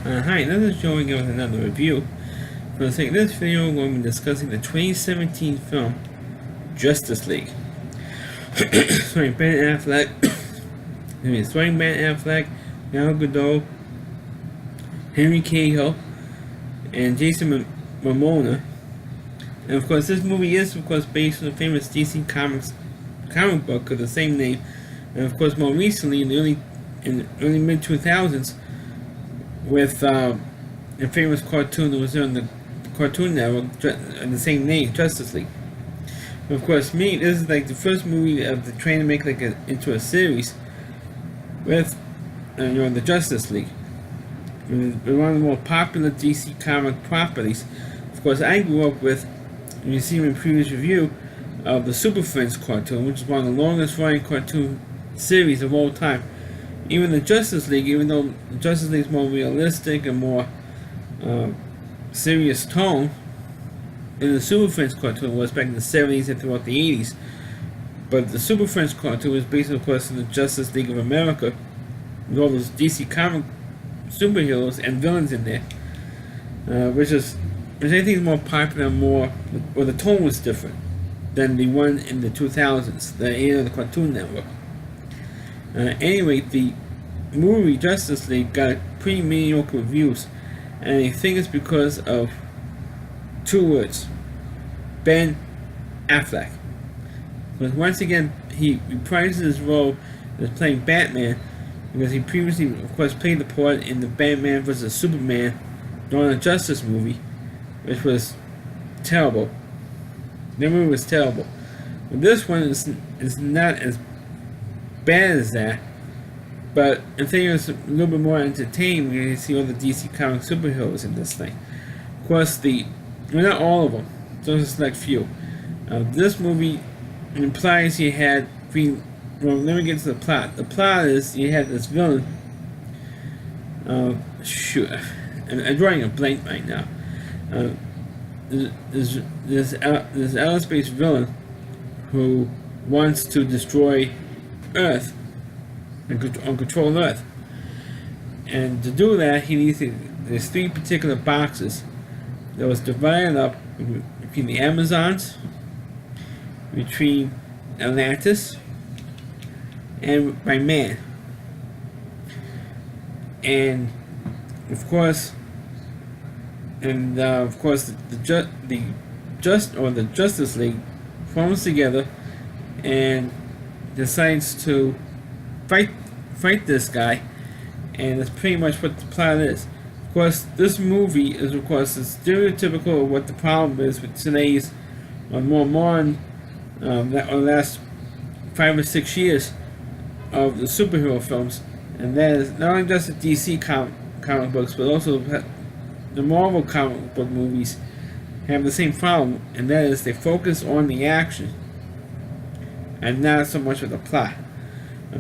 Hi, this is Joey with another review. For the sake of this video, we're going to be discussing the 2017 film Justice League. Starring Ben Affleck, Gal Gadot, Henry Cavill, and Jason Momoa. And of course, this movie is based on the famous DC Comics comic book of the same name, and of course more recently in the early mid 2000s with a famous cartoon that was on the Cartoon Network of the same name, Justice League. Of course, this is like the first movie of the trying to make into a series with the Justice League. One of the more popular DC comic properties. Of course, I grew up with, and you see in my previous review, of the Super Friends cartoon, which is one of the longest running cartoon series of all time. Even the Justice League, even though the Justice League is more realistic and more serious tone, in the Super Friends cartoon was back in the 70s and throughout the 80s. But the Super Friends cartoon was based, of course, on the Justice League of America, with all those DC comic superheroes and villains in there, which I think is more popular, or the tone was different than the one in the 2000s, the era of the Cartoon Network. Anyway, the movie Justice League got pretty mediocre reviews, and I think it's because of two words: Ben Affleck. But once again, he reprises his role as playing Batman, because he previously, of course, played the part in the Batman vs. Superman Dawn of Justice movie, which was terrible. The movie was terrible. But this one is not as bad as that, but I think it was a little bit more entertaining when you see all the DC comic superheroes in this thing. Of course, not all of them, just a select few. This movie implies you had well, let me get to the plot. The plot is you had this villain. I'm drawing a blank right now. This aerospace villain who wants to destroy Earth and control Earth, and to do that he needs there's three particular boxes that was divided up between the Amazons, between Atlantis, and by man. And of course the Justice League forms together and decides to fight this guy, and that's pretty much what the plot is. Of course, this movie is, of course, stereotypical of what the problem is with today's more modern, last 5 or 6 years of the superhero films, and that is not only just the DC comic books, but also the Marvel comic book movies have the same problem, and that is they focus on the action and not so much of the plot.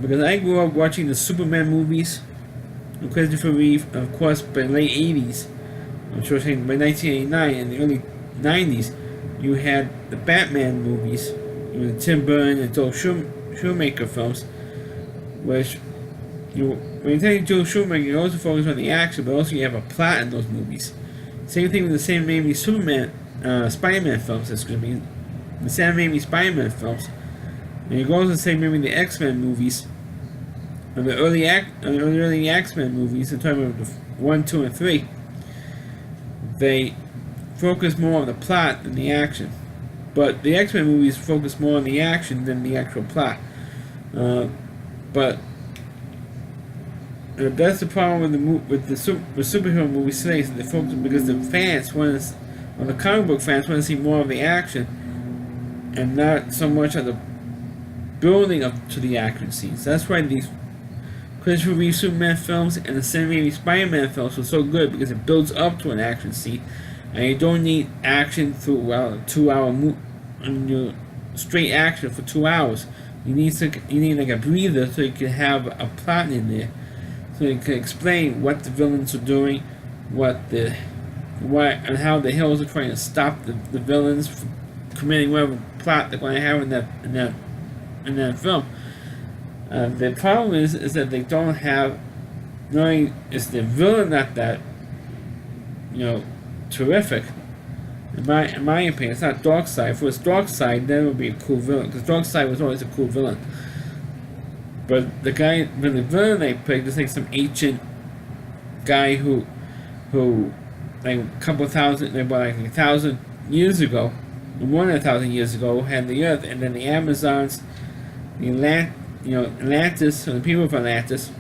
Because I grew up watching the Superman movies with Christopher Reeve, of course, by the late 80s. I'm sure saying by 1989 and the early 90s, you had the Batman movies with Tim Burton and Joel Schumacher films, which when you take Joel Schumacher, you also focus on the action, but also you have a plot in those movies. Same thing with the Sam Raimi Spider-Man films. That's going to be the Sam Raimi Spider-Man films. And you go also say maybe the X-Men movies, or the early X-Men movies, I'm talking about the 1, 2, and 3. They focus more on the plot than the action. But the X-Men movies focus more on the action than the actual plot. But that's the problem with the superhero movies today, is that they focus because the comic book fans want to see more of the action and not so much of the building up to the action scenes. That's why these Christopher Reeve Superman films and the Sam Raimi Spider-Man films were so good, because it builds up to an action scene, and you don't need action throughout a 2-hour straight action for 2 hours. You need like a breather so you can have a plot in there, so you can explain what the villains are doing, and how the heroes are trying to stop the villains from committing whatever plot they're going to have in that film. The problem is that they don't have, not only is the villain not that terrific. In my opinion, it's not Darkseid. If it was Darkseid, then it would be a cool villain, because Darkseid was always a cool villain. But the villain they picked is like some ancient guy who like a couple thousand, about like 1,000 years ago, more than 1,000 years ago, had the Earth, and then the Amazons, Atlantis, and the people of Atlantis,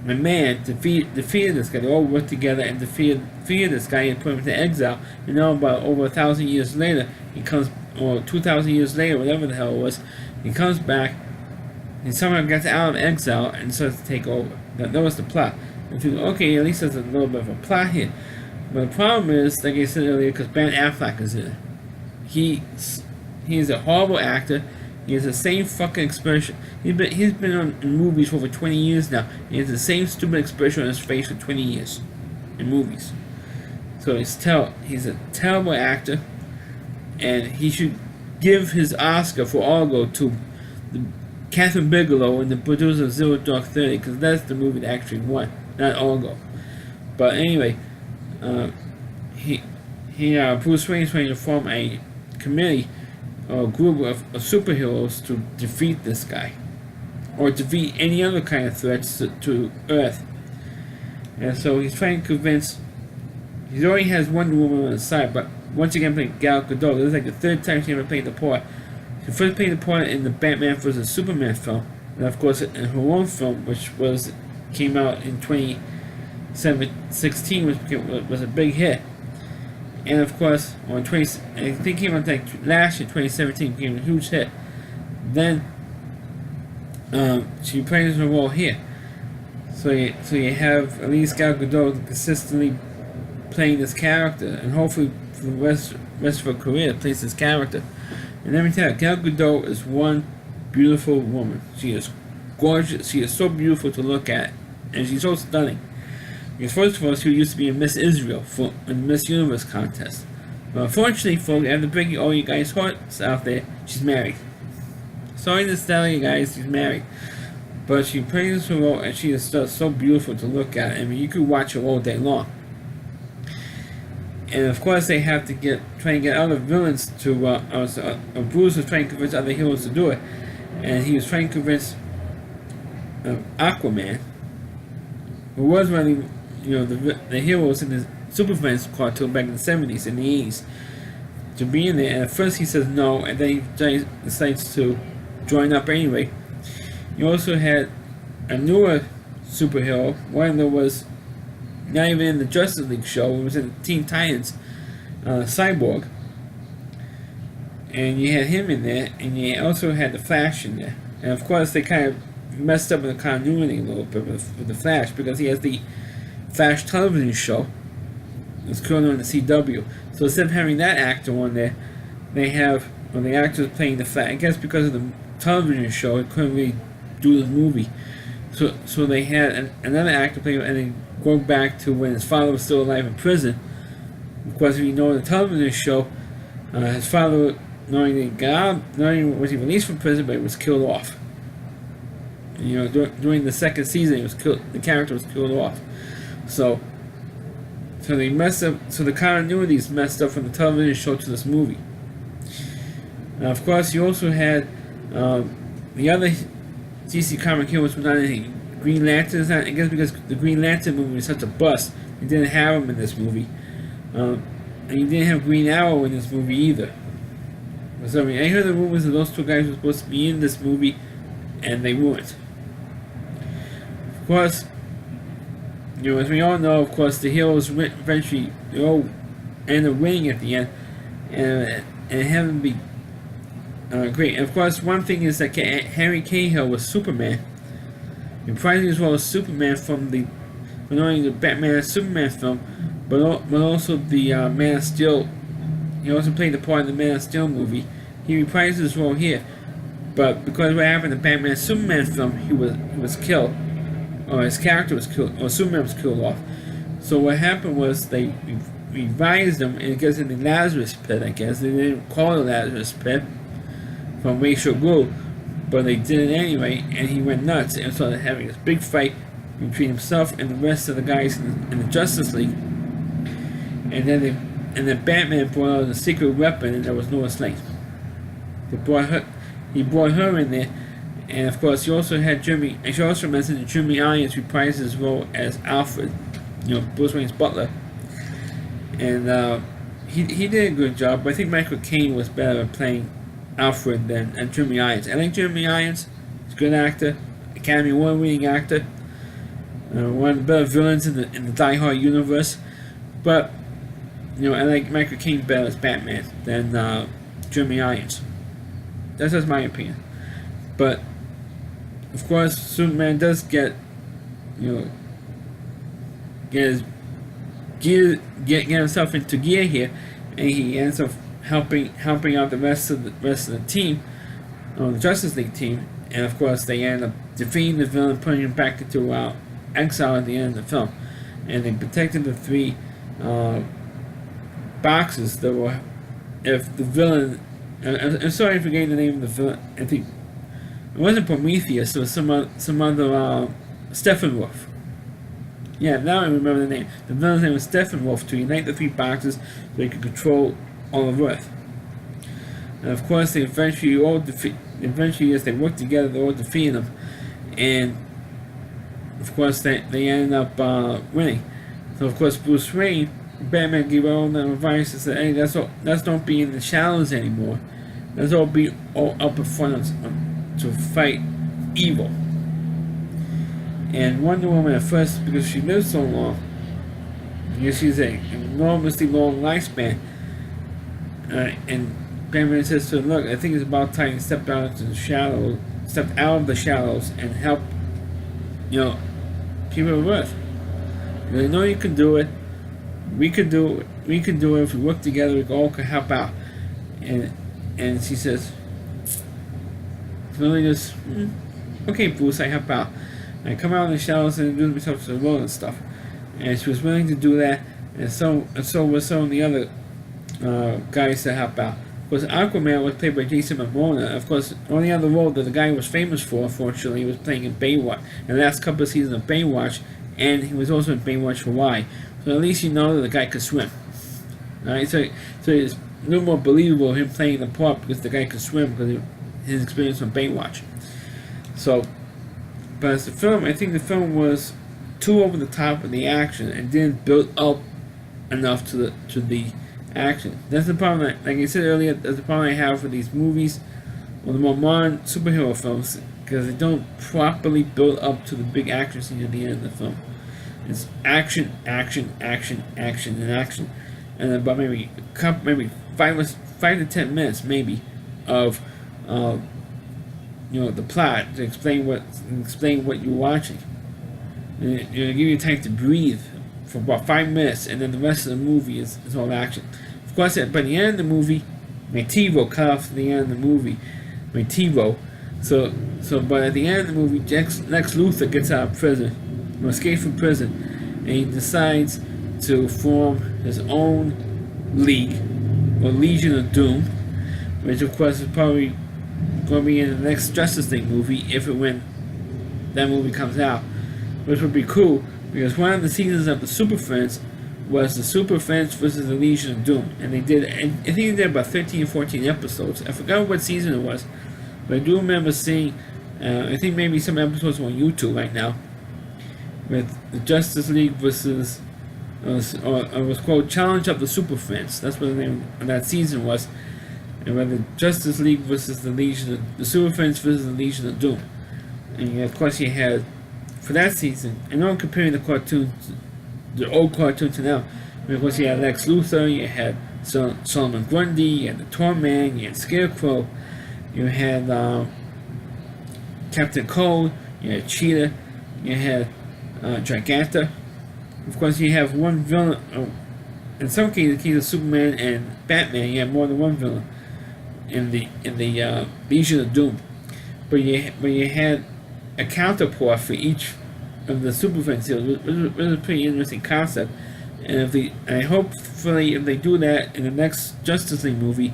and man defeated this guy. They all worked together and defeated this guy and put him into exile. And now, about over 1,000 years later, he comes, or 2,000 years later, whatever the hell it was, he comes back. He somehow gets out of exile and starts to take over. That was the plot. And you think, okay, at least there's a little bit of a plot here. But the problem is, like I said earlier, because Ben Affleck is in it. He's a horrible actor. He has the same fucking expression. He's been in movies for over 20 years now. He has the same stupid expression on his face for 20 years in movies. So he's a terrible actor, and he should give his Oscar for Argo to Catherine Bigelow and the producer of Zero Dark 30, because that's the movie that actually won, not Argo. But anyway, Bruce Wayne is trying to form a committee or a group of superheroes to defeat this guy, or defeat any other kind of threats to Earth. And so he's trying to convince. He already has Wonder Woman on his side, but once again playing Gal Gadot. This is like the third time she ever played the part. She first played the part in the Batman vs Superman film, and of course in her own film, which came out in 2016, was a big hit. And of course, I think it came out like last year, 2017, became a huge hit. Then she plays her role here. So you have at least Gal Gadot consistently playing this character, and hopefully for the rest of her career plays this character. And let me tell you, Gal Gadot is one beautiful woman. She is gorgeous. She is so beautiful to look at, and she's so stunning. Because first of all, she used to be a Miss Israel in the Miss Universe contest. But unfortunately, folks, I have to bring all you guys' hearts out there. She's married. Sorry to tell you guys, she's married. But she plays her role, and she is so beautiful to look at. I mean, you could watch her all day long. And of course, they have to try and get other villains to. Bruce was trying to convince other heroes to do it, and he was trying to convince Aquaman, who was running, the heroes in the Super Friends cartoon back in the 70s and the 80s, to be in there. And at first he says no, and then he decides to join up anyway. You also had a newer superhero, one that was not even in the Justice League show. It was in Teen Titans, Cyborg. And you had him in there, and you also had the Flash in there. And of course, they kind of messed up with the continuity a little bit with the Flash, because he has the Flash television show. It's currently on the CW. So instead of having that actor on there, they have the actors playing the Flash. I guess because of the television show, it couldn't really do the movie. So they had another actor playing, and they go back to when his father was still alive in prison. Of course, if you know the television show, his father not only was he released from prison, but he was killed off. During the second season, he was killed. The character was killed off. So they messed up. So the continuity is messed up from the television show to this movie. Now, of course, you also had the other DC comic heroes were not anything. Green Lantern, I guess because the Green Lantern movie was such a bust, you didn't have him in this movie. And you didn't have Green Arrow in this movie either. So, I heard the rumors that those two guys were supposed to be in this movie, and they weren't. Of course, as we all know, of course, the heroes eventually end up winning at the end, and having be great. And of course, one thing is that Henry Cavill was Superman. Reprising as well as Superman from not only the Batman and Superman film, but also the Man of Steel. He also played the part in the Man of Steel movie. He reprises his role here, but because what happened in the Batman and Superman film, he was killed, or his character was killed, or Superman was killed off. So what happened was they revised him, and it goes in the Lazarus Pit. I guess they didn't call it the Lazarus Pit from Rachel Gould, but they did it anyway, and he went nuts and started having this big fight between himself and the rest of the guys in the Justice League. and then Batman brought out a secret weapon, and there was Lois Lane. He brought her in there, and of course he also had Jeremy. I should also mention that Jeremy Irons reprised his role as Alfred, Bruce Wayne's butler, and he did a good job. But I think Michael Caine was better at playing Alfred than Jeremy Irons. I like Jeremy Irons; he's a good actor, Academy Award-winning actor, one of the better villains in the Die Hard universe. But I like Michael Caine better as Batman than Jeremy Irons. That's just my opinion. But of course, Superman does get get himself into gear here, and he ends up helping out the rest of the team, the Justice League team, and of course they end up defeating the villain, putting him back into exile at the end of the film, and they protected the three boxes that were, if the villain, I'm sorry for forgetting the name of the villain. I think it wasn't Prometheus. It was some other Steppenwolf. Yeah, now I remember the name. The villain's name was Steppenwolf, to unite the three boxes so they could control all of Earth. And of course, they eventually, as they work together, they all defeat them, and of course they ended up winning. So of course, Bruce Wayne, Batman, gave all them advice and said, "Hey, let's don't be in the shadows anymore. Let's all be all up in front to fight evil." And Wonder Woman at first, because she lived so long, because she's an enormously long lifespan, and Batman says to her, "Look, I think it's about time you step out of the shadows and help, people of Earth. I know you can do it. We can do it. We can do it if we work together. We all can help out." And she says, "Really, just okay, Bruce, I help out. I come out of the shadows and do myself to the world and stuff." And she was willing to do that, and so was some of the other guys to help out. Of course, Aquaman was played by Jason Momoa. Of course, the only other role that the guy was famous for, unfortunately, was playing in Baywatch, in the last couple of seasons of Baywatch, and he was also in Baywatch Hawaii. So at least you know that the guy could swim. Alright, so it's a little more believable him playing the part because the guy could swim because of his experience on Baywatch. So, but as the film, I think the film was too over the top in the action and didn't build up enough to the action. That's the problem. Like I said earlier, that's the problem I have with these movies, or the more modern superhero films, because they don't properly build up to the big action scene at the end of the film. It's action, action, action, action, and action, and then about maybe 5 to 10 minutes maybe of the plot to explain what you're watching. And give you time to breathe for about 5 minutes, and then the rest of the movie is all action. Of course, by the end of the movie, my TiVo cut off the end of the movie. My TiVo. So, but at the end of the movie, Lex Luthor gets out of prison, or escapes from prison, and he decides to form his own league, or Legion of Doom, which of course is probably going to be in the next Justice League movie when that movie comes out, which would be cool because one of the seasons of the Super Friends was the Super Friends versus the Legion of Doom, and I think they did about 13 or 14 episodes. I forgot what season it was, but I do remember seeing, I think maybe some episodes on YouTube right now, with the Justice League versus, it was called Challenge of the Super Friends. That's what the name of that season was. And where the Justice League versus the Super Friends versus the Legion of Doom. And of course you had, for that season, I know I'm comparing the cartoons, the old cartoon to now, but of course you had Lex Luthor, you had Solomon Grundy, you had the Torman, you had Scarecrow, you had Captain Cold, you had Cheetah, you had Giganta. Of course you have one villain, in some cases Superman and Batman, you have more than one villain in the Legion of Doom, but you had a counterpart for each of the Super Friends. It was a pretty interesting concept, and hopefully if they do that in the next Justice League movie,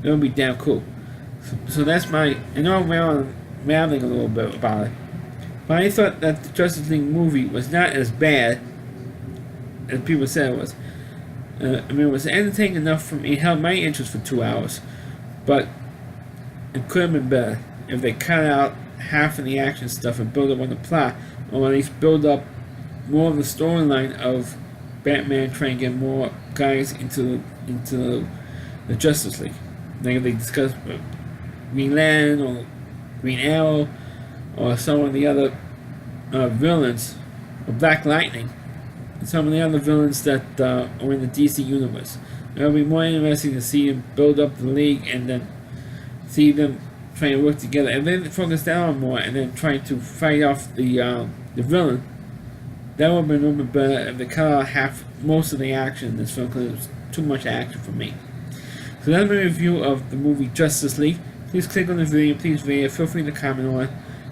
it'll be damn cool. So that's I know I'm rambling a little bit about it, but I thought that the Justice League movie was not as bad as people said it was. I mean, it was entertaining enough for me. It held my interest for 2 hours, but it could have been better if they cut out half of the action stuff and build up on the plot, or at least build up more of the storyline of Batman trying to get more guys into the Justice League. Like they discuss Green Lantern or Green Arrow or some of the other villains, or Black Lightning, and some of the other villains that are in the DC universe. It'll be more interesting to see them build up the league and then see them trying to work together, and then focus down more, and then trying to fight off the villain. That would have been a little bit better if they cut out most of the action in this film, because it was too much action for me. So that's my review of the movie Justice League. Please click on the video, please rate it, feel free to comment on it.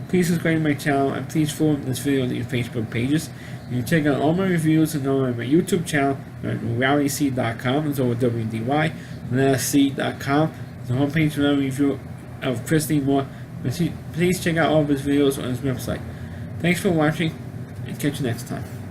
Please subscribe to my channel, and please follow this video on your Facebook pages. You can check out all my reviews and on my YouTube channel at realityc.com. It's over WDY, C.com. The homepage for another review of Christine Moore. Please check out all of his videos on his website. Thanks for watching, and catch you next time.